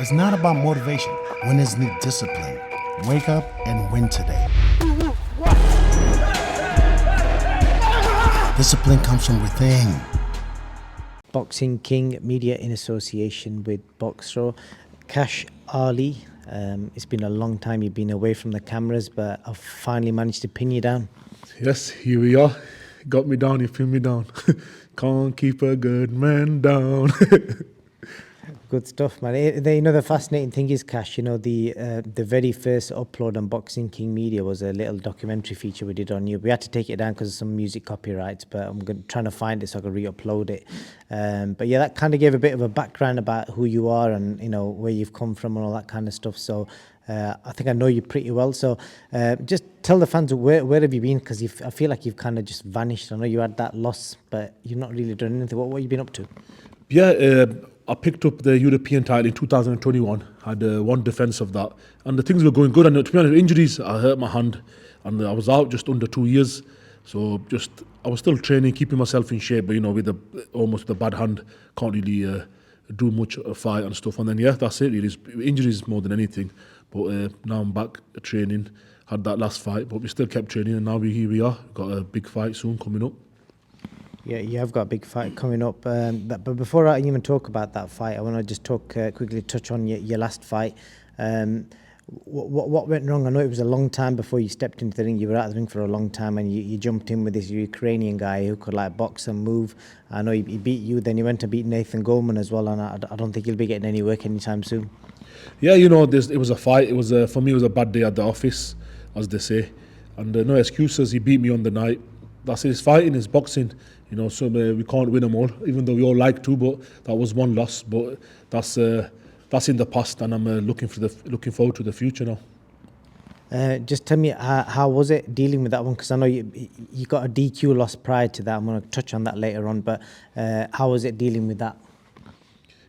It's not about motivation. Winners need discipline. Wake up and win today. Discipline comes from within. Boxing King Media in association with Boxro. Kash Ali, it's been a long time you've been away from the cameras, but I've finally managed to pin you down. Yes, here we are. Got me down, you pinned me down. Can't keep a good man down. Good stuff, man. The fascinating thing is, Kash, the very first upload on Boxing King Media was a little documentary feature we did on you. We had to take it down because of some music copyrights, but I'm trying to find it so I can re-upload it. But yeah, that kind of gave a bit of a background about who you are and, where you've come from and all that kind of stuff. So I think I know you pretty well. So just tell the fans, where have you been? Because I feel like you've kind of just vanished. I know you had that loss, but you've not really done anything. What have you been up to? Yeah, I picked up the European title in 2021, had one defence of that, and the things were going good. And to be honest, injuries, I hurt my hand, and I was out just under 2 years. So I was still training, keeping myself in shape, but with almost the bad hand, can't really do much fight and stuff. And then that's it. Really, injuries more than anything. But now I'm back training. Had that last fight, but we still kept training, and now here we are. Got a big fight soon coming up. Yeah, you have got a big fight coming up. But before I even talk about that fight, I want to just quickly touch on your last fight. What went wrong? I know it was a long time before you stepped into the ring. You were out of the ring for a long time, and you jumped in with this Ukrainian guy who could box and move. I know he beat you. Then you went to beat Nathan Goldman as well, and I don't think he'll be getting any work anytime soon. Yeah, it was a fight. It was for me. It was a bad day at the office, as they say, and no excuses. He beat me on the night. That's his fighting, his boxing. So we can't win them all, even though we all like to. But that was one loss. But that's in the past, and I'm looking forward to the future now. Just tell me, how was it dealing with that one? Because I know you got a DQ loss prior to that. I'm going to touch on that later on. But how was it dealing with that?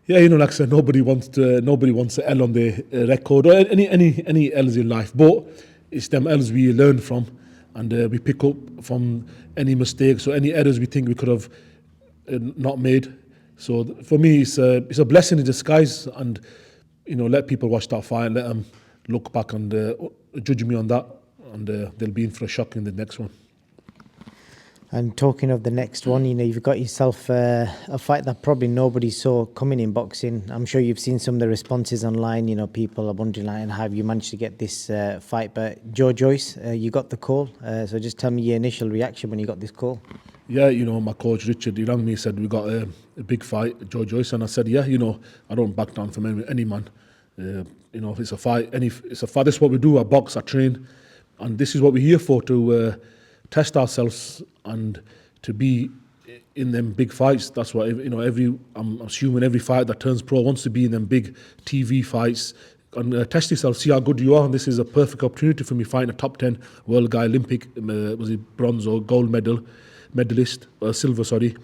Yeah, like I said, nobody wants to L on their record or any L's in life. But it's them L's we learn from, and we pick up from any mistakes or any errors we think we could have not made. So for me, it's a blessing in disguise, and let people watch that fight and let them look back and judge me on that, and they'll be in for a shock in the next one. And talking of the next one, you've got yourself a fight that probably nobody saw coming in boxing. I'm sure you've seen some of the responses online. People are wondering, how have you managed to get this fight? But Joyce, you got the call. So just tell me your initial reaction when you got this call. Yeah, my coach Richard, he rang me, said we got a big fight, Joyce, and I said, yeah, I don't back down from any man. If it's a fight, it's a fight. That's what we do. I box, I train, and this is what we're here for, to test ourselves and to be in them big fights. That's what I'm assuming every fight that turns pro wants to be in them big TV fights and test yourself, see how good you are. And this is a perfect opportunity for me, fighting a top 10 world guy, Olympic, was it bronze or gold medalist, silver, sorry.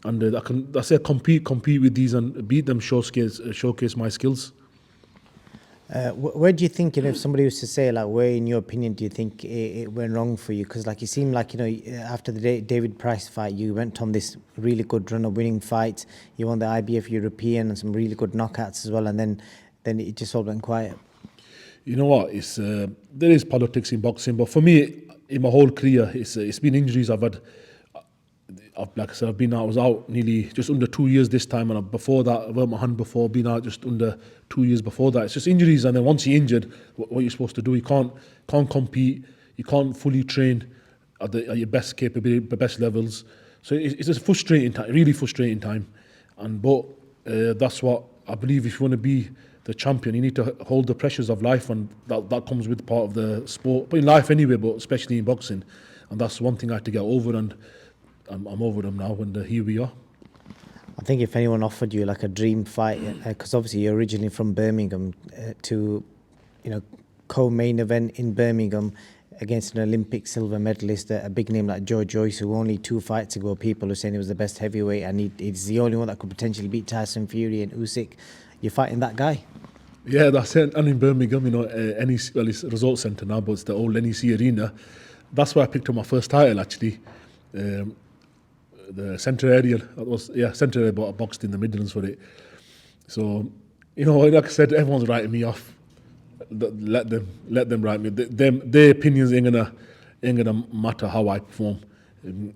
And I can compete with these and beat them, showcase my skills. Where do you think, if somebody was to say, where in your opinion do you think it went wrong for you? Because it seemed like, after the David Price fight, you went on this really good run of winning fights. You won the IBF European and some really good knockouts as well, and then it just all went quiet. You know what? There is politics in boxing, but for me, in my whole career, it's been injuries I've had. Like I said, I was out nearly just under 2 years this time, and before that, I hurt my hand before, been out just under 2 years before that. It's just injuries, and then once you're injured, what you're supposed to do, you can't compete, you can't fully train at your best capability, the best levels. So it's a frustrating time, really frustrating time. But that's what I believe. If you want to be the champion, you need to hold the pressures of life, and that comes with part of the sport, but in life anyway, but especially in boxing. And that's one thing I had to get over, and I'm over them now, and here we are. I think if anyone offered you a dream fight, because obviously you're originally from Birmingham, to co-main event in Birmingham against an Olympic silver medalist, a big name like Joyce, who only 2 fights ago people were saying he was the best heavyweight, and he's the only one that could potentially beat Tyson Fury and USYK. You're fighting that guy. Yeah, that's it. And in Birmingham, it's Resort Centre now, but it's the old NEC Arena. That's where I picked up my first title, actually. The centre area, centre area, but I boxed in the Midlands for it. So You know, like I said, everyone's writing me off. Let them write me. Their opinions ain't gonna matter how I perform.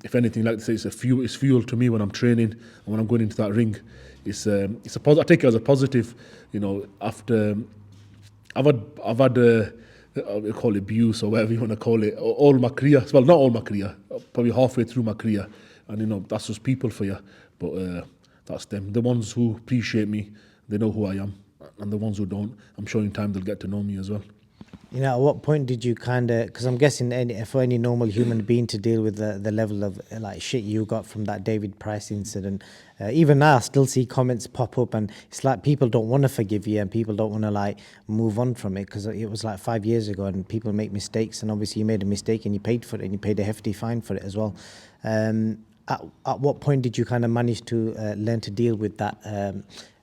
If anything, like I say, it's fuel to me when I'm training and when I'm going into that ring. I take it as a positive. You know, after I've had we call it abuse or whatever you want to call it, all my career. Well, not all my career, probably halfway through my career, and you know that's just people for you. But that's them. The ones who appreciate me, they know who I am, and the ones who don't, I'm sure in time they'll get to know me as well. You know, at what point did you kind of, because I'm guessing for any normal human being to deal with the level of like shit you got from that David Price incident, even now I still see comments pop up, and it's like people don't want to forgive you and people don't want to like move on from it, because it was like 5 years ago and people make mistakes, and obviously you made a mistake and you paid for it, and you paid a hefty fine for it as well. At what point did you kind of manage to learn to deal with that?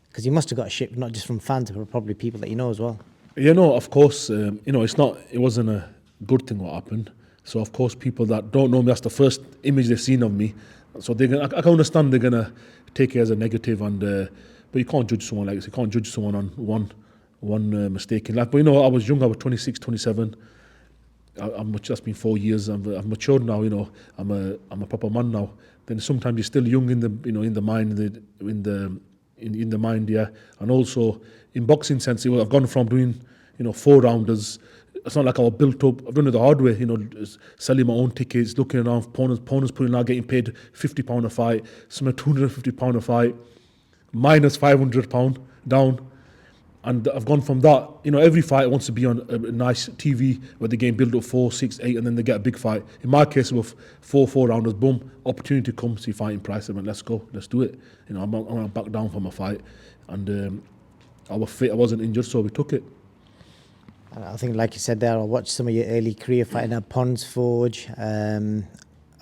Because you must have got shit not just from fans, but probably people that you know as well. You know, of course, you know, it wasn't a good thing what happened. So of course, people that don't know me, that's the first image they've seen of me. So I can understand they're gonna take it as a negative, and but you can't judge someone like this. You can't judge someone on one mistake in life. But you know, I was young. I was 26, 27. That's been 4 years. I've matured now. You know, I'm a proper man now. Then sometimes you're still young in the mind, in the mind, yeah. And also in boxing sense, I've gone from doing 4-rounders. It's not like I was built up. I've done it the hard way, selling my own tickets, looking around opponents putting out, getting paid £50 a fight, some at £250 a fight, minus £500 down. And I've gone from that, every fight wants to be on a nice TV where the game build up 4, 6, 8, and then they get a big fight. In my case, with 4-rounders, boom, opportunity comes, see fighting Price. I went, let's go, let's do it. I'm going to back down from a fight. And I was fit, I wasn't injured, so we took it. I think, like you said there, I watched some of your early career fighting at Ponds Forge. I don't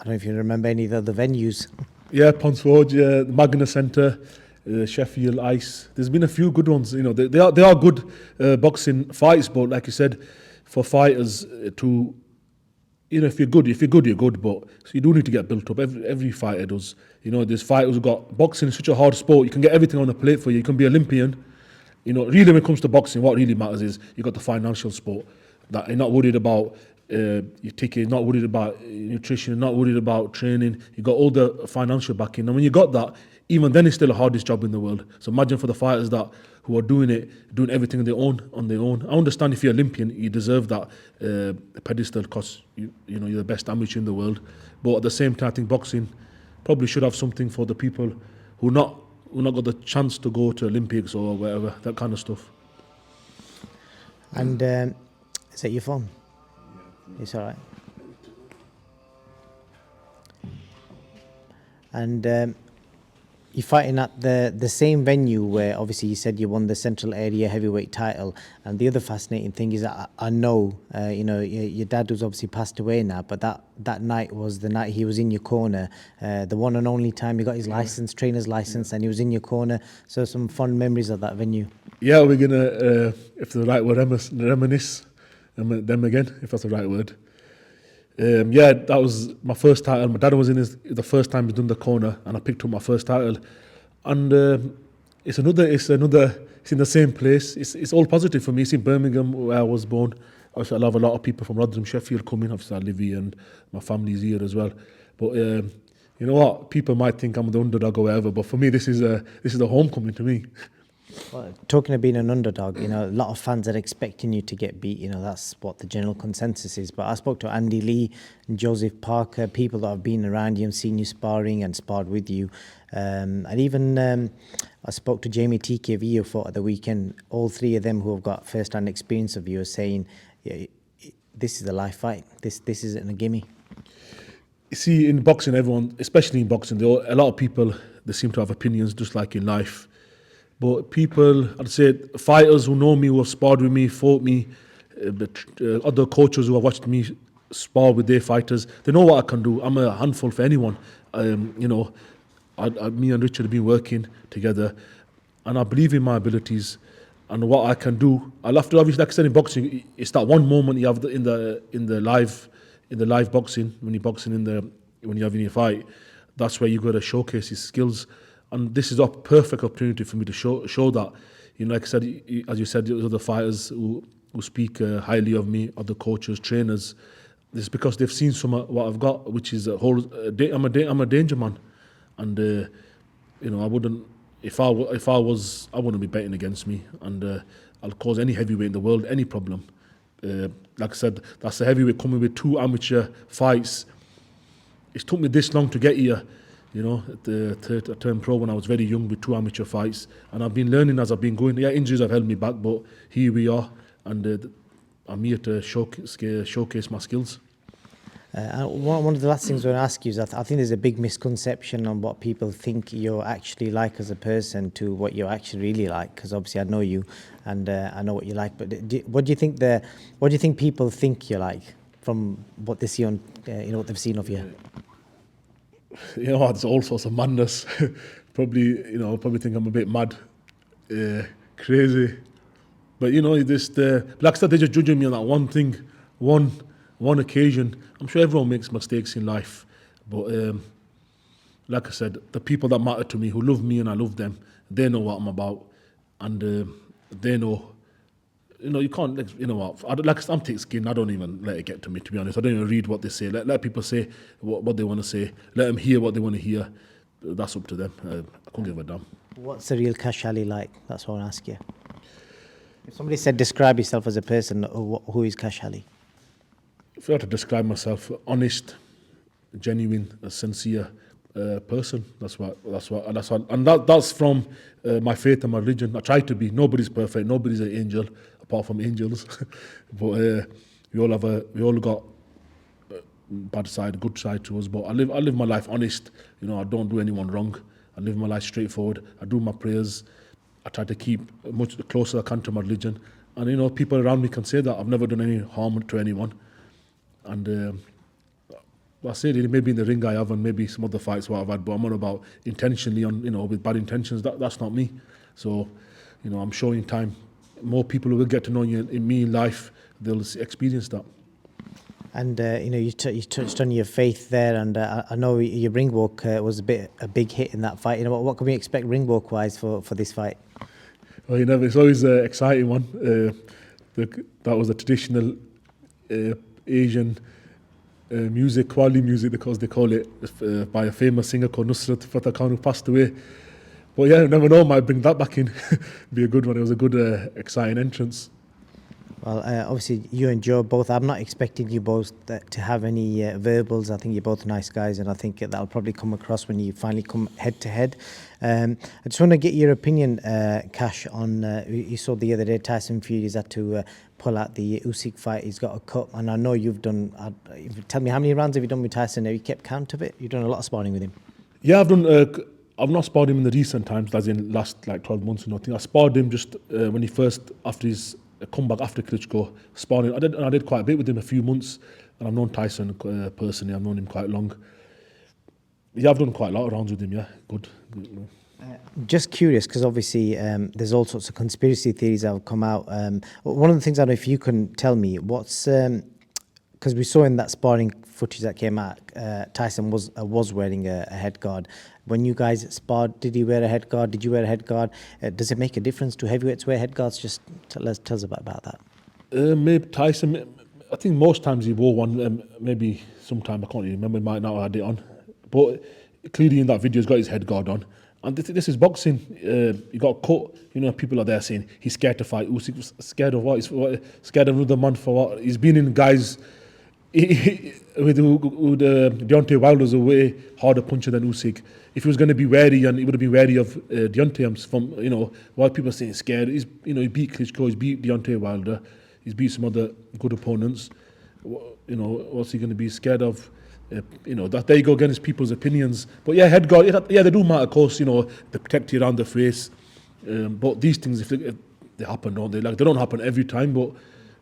know if you remember any of the other venues. Yeah, Ponds Forge, the Magna Centre, Sheffield Ice. There's been a few good ones. They are good boxing fights, but like you said, for fighters to, if you're good, you're good. But so you do need to get built up. Every fighter does. There's fighters who got boxing is such a hard sport. You can get everything on the plate for you. You can be Olympian. Really when it comes to boxing, what really matters is you got the financial support. That you're not worried about your ticket, not worried about nutrition, not worried about training. You got all the financial backing, and when you got that, even then it's still the hardest job in the world. So imagine for the fighters who are doing everything on their own. I understand if you're Olympian, you deserve that pedestal because you're the best amateur in the world. But at the same time, I think boxing probably should have something for the people who not got the chance to go to Olympics or whatever, that kind of stuff. And is that your phone? It's all right. And you're fighting at the same venue where obviously you said you won the Central Area Heavyweight title. And the other fascinating thing is that I know, your dad was obviously passed away now, but that night was the night he was in your corner, the one and only time he got his license, trainer's license, and he was in your corner. So some fond memories of that venue. Yeah, we're going to, if the right word, reminisce them again, if that's the right word. Yeah, that was my first title. My dad was in the first time he's done the corner, and I picked up my first title. And it's in the same place. It's all positive for me. It's in Birmingham, where I was born. Obviously, I love a lot of people from Rotherham, Sheffield coming. Obviously, I live here, and my family's here as well. But you know what? People might think I'm the underdog or whatever, but for me, this is a homecoming to me. Well, talking of being an underdog, a lot of fans are expecting you to get beat. That's what the general consensus is. But I spoke to Andy Lee and Joseph Parker, people that have been around you and seen you sparring and sparred with you. And even I spoke to Jamie TK you fought at the weekend. All three of them who have got first-hand experience of you are saying, yeah, this is a live fight. This isn't a gimme. You see, in boxing, everyone, especially in boxing, a lot of people, they seem to have opinions just like in life. But people, I'd say fighters who know me, who have sparred with me, fought me, other coaches who have watched me spar with their fighters, they know what I can do. I'm a handful for anyone. Me and Richard have been working together, and I believe in my abilities and what I can do. I'll have to, obviously, like I said, in boxing, it's that one moment you have in the live boxing, when you're boxing when you're having your fight, that's where you got to showcase your skills. And this is a perfect opportunity for me to show that, you know, like I said, as you said, the other fighters who speak highly of me, other coaches, trainers, it's because they've seen some of what I've got, which is I'm a danger man, and you know, I wouldn't, if I was, I wouldn't be betting against me, and I'll cause any heavyweight in the world any problem. Like I said, that's a heavyweight coming with 2 amateur fights. It took me this long to get here, you know. I turned pro when I was very young with 2 amateur fights, and I've been learning as I've been going. Yeah, injuries have held me back, but here we are, and I'm here to showcase my skills. One of the last things I want to ask you is I think there's a big misconception on what people think you're actually like as a person to what you're actually really like. Because obviously I know you, and I know what you like. But what do you think people think you're like from what they see on, what they've seen of you? You know, it's all sorts of madness. Probably think I'm a bit mad, crazy. But you know, like I said, they're just judging me on that one thing, one occasion. I'm sure everyone makes mistakes in life, but like I said, the people that matter to me, who love me and I love them, they know what I'm about, and they know. You know, you can't. You know what? I'm thick skinned. I don't even let it get to me. To be honest, I don't even read what they say. Let people say what they want to say. Let them hear what they want to hear. That's up to them. I couldn't give a damn. What's the real Kash Ali like? That's what I want to ask you. If somebody said describe yourself as a person, who is Kash Ali? If I had to describe myself, honest, genuine, a sincere person. That's what, and that's from my faith and my religion. I try to be. Nobody's perfect. Nobody's an angel, apart from angels. But we all got bad side, good side to us. But I live my life honest. You know, I don't do anyone wrong. I live my life straightforward. I do my prayers. I try to keep much closer I can to my religion. And you know, people around me can say that I've never done any harm to anyone. And I say that maybe in the ring I have, and maybe some other fights what I've had, but I'm not about intentionally with bad intentions. That's not me. So, you know, I'm sure in time, more people will get to know you in me in life. They'll experience that. And you touched on your faith there, and I know your ring walk was a big hit in that fight. You know, what can we expect ring walk wise for this fight? Well, it's always an exciting one. That was a traditional Asian music, Qawwali music, because they call it, by a famous singer called Nusrat Fateh Khan, who passed away. But yeah, you never know, might bring that back in. Be a good one. It was a good, exciting entrance. Well, obviously you and Joe both, I'm not expecting you both to have any verbals. I think you're both nice guys, and I think that'll probably come across when you finally come head to head. I just want to get your opinion, Kash, on, you saw the other day Tyson Fury had to pull out the USYK fight. He's got a cut, and I know you've done, tell me, how many rounds have you done with Tyson? Have you kept count of it? You've done a lot of sparring with him. Yeah, I've not sparred him in the recent times, as in last 12 months or nothing. I sparred him just when he first, after his comeback after Klitschko, sparring. I did quite a bit with him, a few months, and I've known Tyson personally. I've known him quite long. Yeah, I've done quite a lot of rounds with him. Yeah, good. Just curious, because obviously there's all sorts of conspiracy theories that have come out. One of the things I don't know if you can tell me, what's because we saw in that sparring footage that came out, Tyson was wearing a head guard. When you guys sparred, did he wear a head guard? Did you wear a head guard? Does it make a difference? Do heavyweights wear head guards? Just tell us about that. Maybe Tyson, I think most times he wore one. Maybe sometime, I can't even remember, he might not have had it on. But clearly in that video, he's got his head guard on. And this is boxing. He got cut. You know, people are there saying he's scared to fight. Usyk, scared of what? He's scared of another man for what? He's been in guys. With Deontay Wilder's a way harder puncher than Usyk. If he was going to be wary, and he would have been wary of Deontay, from why people are saying scared. He beat Klitschko, he's beat Deontay Wilder, he's beat some other good opponents. What's he going to be scared of? That there you go against people's opinions. But yeah, head guard, they do matter, of course. They protect you around the face. But these things, if they happen, don't they? Like, they don't happen every time, but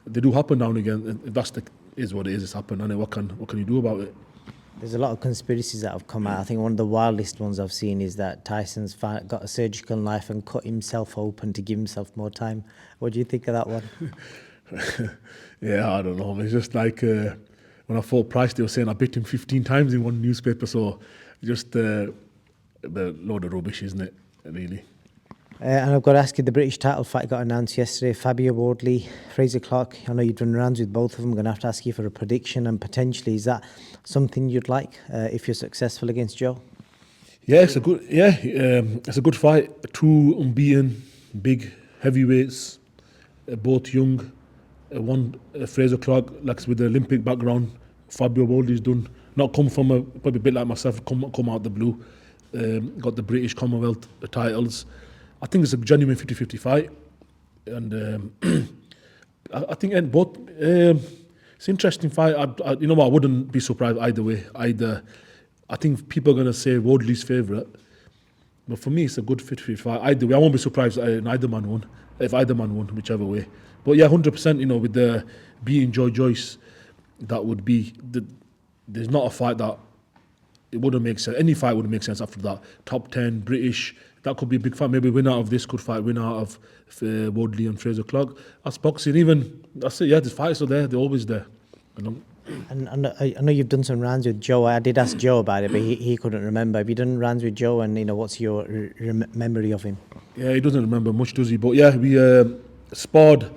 they do happen now and again. If that's is what it is, it's happened, and what can you do about it? There's a lot of conspiracies that have come out. I think one of the wildest ones I've seen is that Tyson's got a surgical knife and cut himself open to give himself more time. What do you think of that one? Yeah, I don't know. It's just like when I fought Price, they were saying I bit him 15 times in one newspaper. So just a load of rubbish, isn't it? Really. And I've got to ask you, the British title fight got announced yesterday. Fabio Wardley, Fraser Clark. I know you've done rounds with both of them. I'm going to have to ask you for a prediction, and potentially, is that something you'd like if you're successful against Joe? Yeah, it's a good fight. Two unbeaten, big heavyweights, both young. One Fraser Clark, like with the Olympic background. Fabio Wardley's not come from probably a bit like myself, come out the blue. Got the British Commonwealth titles. I think it's a genuine 50-50 fight, and I think both. It's an interesting fight. I wouldn't be surprised either way. I think people are going to say Wardley's favourite, but for me, it's a good 50-50 fight. Either way, I won't be surprised if either man won, whichever way. But yeah, 100%. With the beating Joyce, that would be there's not a fight that it wouldn't make sense. Any fight wouldn't make sense after that. Top 10 British. That could be a big fight. Maybe winner of this could fight winner of Wardley and Fraser Clark. That's boxing. Even that's it. Yeah, the fights are there. They're always there. And I know you've done some rounds with Joe. I did ask Joe about it, but he couldn't remember. Have you done rounds with Joe? And what's your memory of him? Yeah, he doesn't remember much, does he? But yeah, we sparred.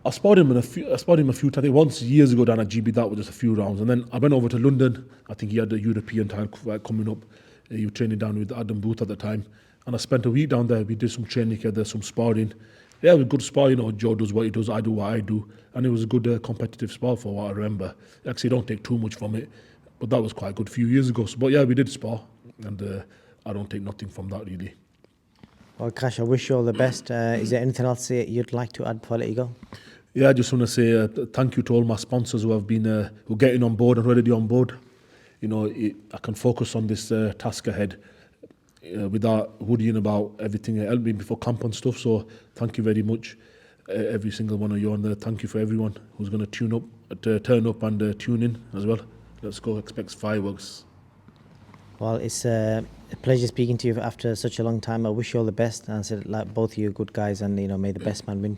I sparred him a few times. Once years ago down at GB, that was just a few rounds, and then I went over to London. I think he had the European title fight coming up. He was training down with Tyson Booth at the time, and I spent a week down there. We did some training together, some sparring. Yeah, it was good spar. Joe does what he does, I do what I do, and it was a good competitive spar for what I remember. Actually, don't take too much from it, but that was quite good a few years ago. But yeah, we did spar, and I don't take nothing from that really. Well, Kash, I wish you all the best. Is there anything else you'd like to add before I let you go? Yeah, I just want to say thank you to all my sponsors who have been who are getting on board and already on board. I can focus on this task ahead without worrying about everything. It helped me before camp and stuff. So thank you very much, every single one of you, and thank you for everyone who's going to turn up and tune in as well. Let's go expect fireworks. Well, it's a pleasure speaking to you after such a long time. I wish you all the best, and I said, like, both of you are good guys, and may the best man win.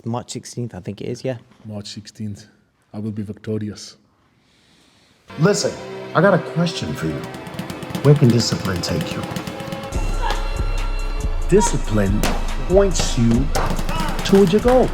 March 16th, I think it is, yeah? March 16th. I will be victorious. Listen, I got a question for you. Where can discipline take you? Discipline points you toward your goals.